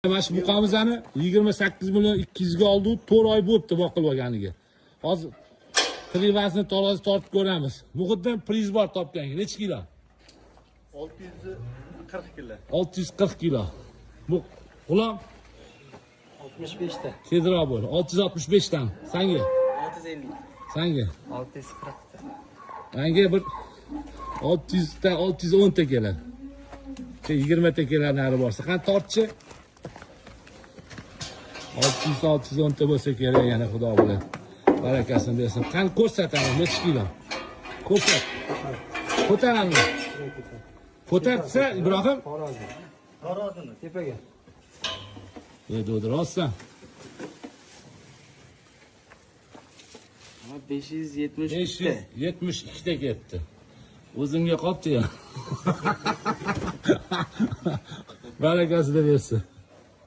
Mana shu buqamizni 28 million 200 ga oldi, 4 oy bo'libdi boqilib olganiga. Hozir krivasini to'g'ri tortib ko'ramiz. Muhitdan priz bor topganga. Necha kilo? 640 kilo. 640 kilo. Bu g'ulom 65 ta. tezroq bo'l. 665 dan. Senga? 650. Senga? 640 ta. Menga bir 600 ta, 610 ta keladi. 20 ta keladi nari borsa. Qani tortchi? 610 ta bo'lsa kerak, yana xudo bilan. Barakasini bersin. Qani ko'rsataman, necha kilo? Ko'rsat. Ko'taranmi? Ko'tarsa Ibrohim? Tarodini tepaga. Dedi, rostsan. 572 ta. 572 ta ketdi. O'zimga qopti-ya. Barakasini bersin.